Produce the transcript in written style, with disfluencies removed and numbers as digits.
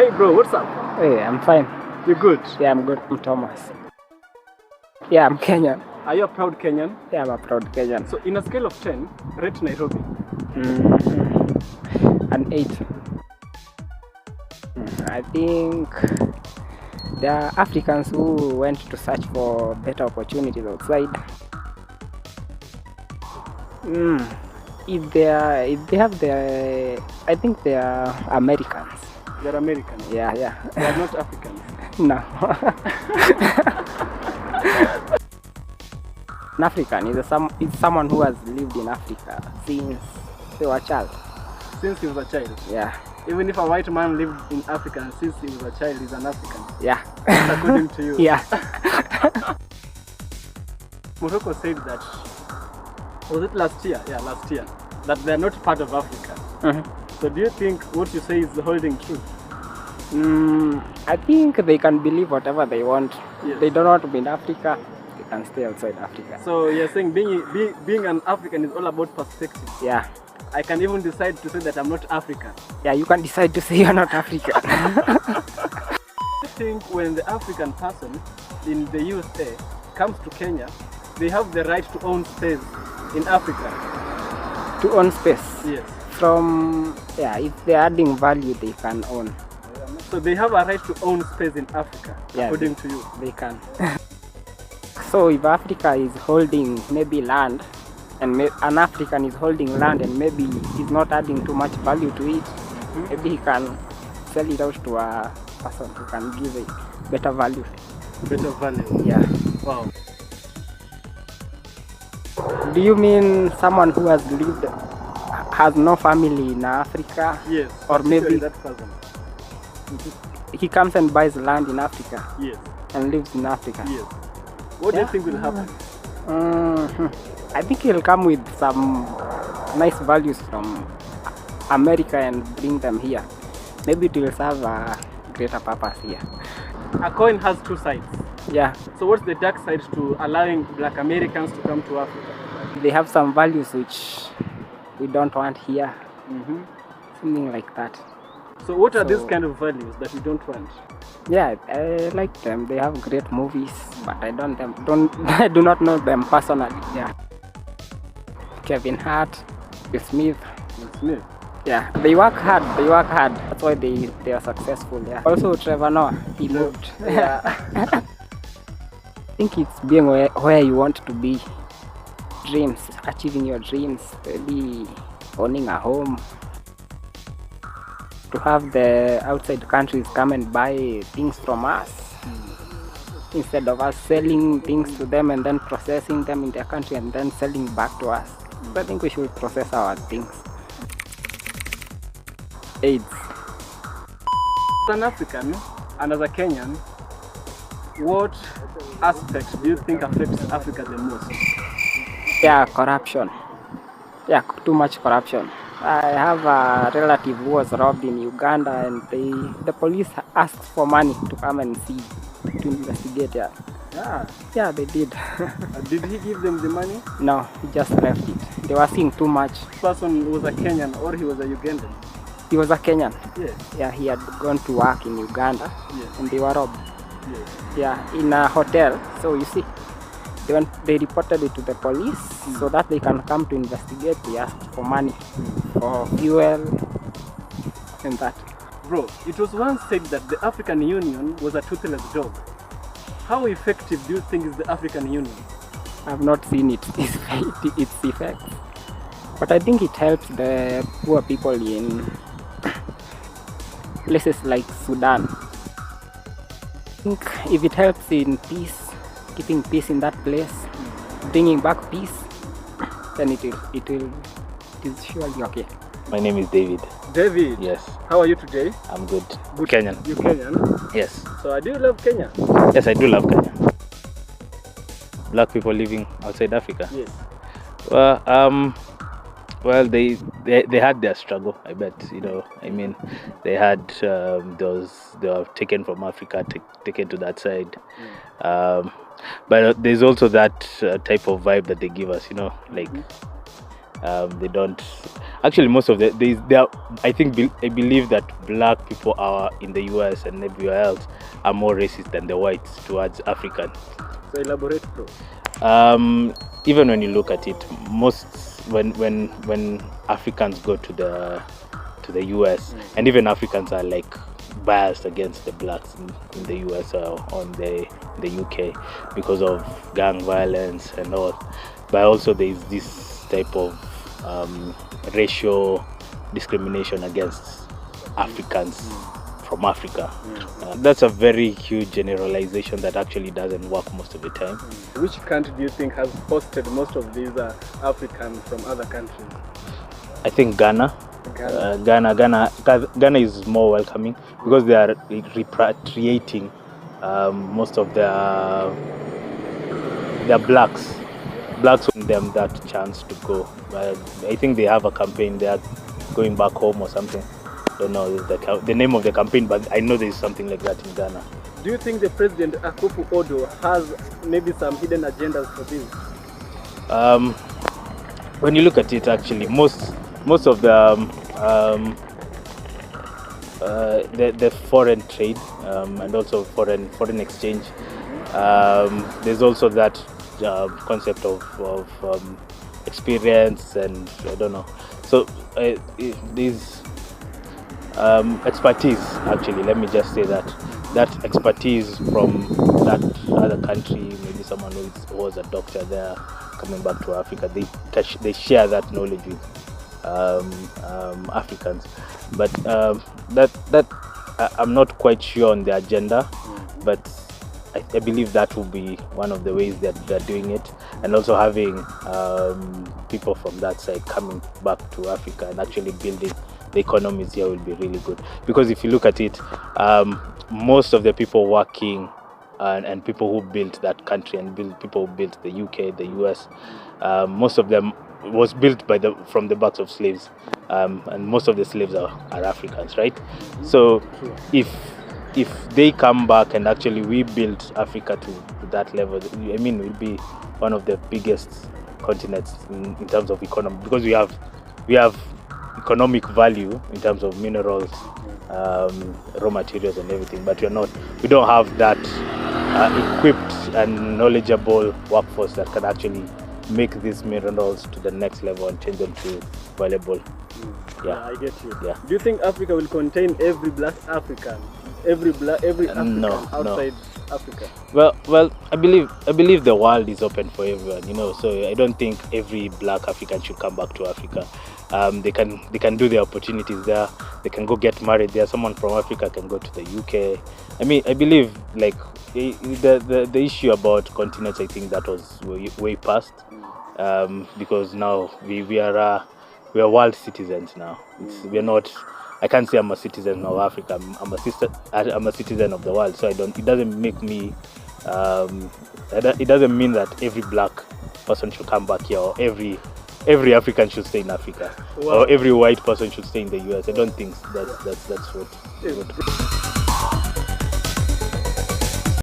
Hey bro, what's up? Hey, I'm fine. You good? Yeah, I'm good. I'm Thomas. Yeah, I'm Kenyan. Are you a proud Kenyan? Yeah, I'm a proud Kenyan. So in a scale of 10, rate Nairobi. An 8. I think there are Africans who went to search for better opportunities outside. If they have their, I think they are Americans. They're Americans? Yeah. They are not Africans? No. An African is someone who has lived in Africa since they were a child. Since he was a child? Yeah. Even if a white man lived in Africa since he was a child, he's an African? Yeah. According to you? Yeah. Morocco said that, was it last year? Yeah, last year. That they're not part of Africa. So do you think what you say is holding true? I think they can believe whatever they want. Yes. They don't want to be in Africa, they can stay outside Africa. So you're saying being an African is all about perspective? Yeah. I can even decide to say that I'm not African. Yeah, you can decide to say you're not African. I think when the African person in the USA comes to Kenya, they have the right to own space in Africa. To own space? Yes. If they're adding value, they can own. So they have a right to own space in Africa, yeah, according to you? They can. So if Africa is holding maybe land, and an African is holding land and maybe he's not adding too much value to it, maybe he can sell it out to a person who can give it better value. Better value? Yeah. Wow. Do you mean someone who has no family in Africa? Yes. Or maybe that person. He comes and buys land in Africa? Yes. And lives in Africa? Yes. What do you think will happen? I think he'll come with some nice values from America and bring them here. Maybe it will serve a greater purpose here. A coin has two sides. Yeah. So what's the dark side to allowing black Americans to come to Africa? They have some values which we don't want here. Something like that. So what are these kind of values that you don't want? Yeah, I like them. They have great movies, but I do not know them personally. Yeah. Kevin Hart, Will Smith. Yeah, they work hard. That's why they are successful. Yeah. Also Trevor Noah, he moved. Yeah. I think it's being where you want to be. Dreams, achieving your dreams, maybe owning a home. To have the outside countries come and buy things from us instead of us selling things to them and then processing them in their country and then selling back to us. So I think we should process our things. AIDS. As an African and as a Kenyan, what aspect do you think affects Africa the most? Yeah, corruption. Yeah, too much corruption. I have a relative who was robbed in Uganda and the police asked for money to come and see, to investigate. Yeah, they did. Did he give them the money? No, he just left it. They were seeing too much. This person was a Kenyan or he was a Ugandan? He was a Kenyan. Yes. Yeah, he had gone to work in Uganda. Yes. And they were robbed. Yes. Yeah, in a hotel. So you see, they reported it to the police so that they can come to investigate. They asked for money for fuel and that. Bro, it was once said that the African Union was a toothless dog. How effective do you think is the African Union? I've not seen its effects, but I think it helps the poor people in places like Sudan. I think if it helps in peace, keeping peace in that place, bringing back peace, then it is surely okay. My name is David. David? Yes. How are you today? I'm good. Kenyan. You're Kenyan? Yes. So do you love Kenya? Yes, I do love Kenya. Black people living outside Africa? Yes. Well, they had their struggle, I bet. I mean, they had they were taken from Africa, taken to that side. But there's also that type of vibe that they give us, like They don't. Actually, most of I believe that black people are in the US and everywhere else are more racist than the whites towards African. So elaborate, bro. Even when you look at it, most when Africans go to the US, and even Africans are like biased against the blacks in the US or on the UK because of gang violence and all. But also there is this type of racial discrimination against Africans from Africa. That's a very huge generalization that actually doesn't work most of the time. Which country do you think has hosted most of these Africans from other countries? I think Ghana. Ghana is more welcoming because they are repatriating most of their blacks want them that chance to go. I think they have a campaign. They are going back home or something. Don't know the name of the campaign, but I know there is something like that in Ghana. Do you think the President Akufo-Addo has maybe some hidden agendas for this? When you look at it, actually, most of the foreign trade and also foreign exchange. There's also that concept of experience, and I don't know. So these expertise, actually, let me just say that expertise from that other country, maybe someone who was a doctor there coming back to Africa, they share that knowledge with Africans. But that I'm not quite sure on the agenda, but I believe that will be one of the ways that they're doing it, and also having people from that side coming back to Africa and actually building the economies here will be really good. Because if you look at it, most of the people working and people who built that country and people who built the UK, the US, most of them was built from the backs of slaves, and most of the slaves are Africans, right? So if they come back and actually we build Africa to that level, I mean, we'll be one of the biggest continents in terms of economy, because we have economic value in terms of minerals, raw materials and everything, but we don't have that equipped and knowledgeable workforce that can actually make these minerals to the next level and change them to valuable. Yeah, I get you. Yeah. Do you think Africa will contain every black African, every African outside Africa? Well, I believe the world is open for everyone, so I don't think every black African should come back to Africa. They can do their opportunities there. They can go get married there. Someone from Africa can go to the UK. I mean, I believe like the issue about continents, I think that was way past, because now we are world citizens now. We're not. I can't say I'm a citizen of Africa. I'm a citizen of the world. So it doesn't make me. It doesn't mean that every black person should come back here, or every African should stay in Africa, or every white person should stay in the US. I don't think that's what.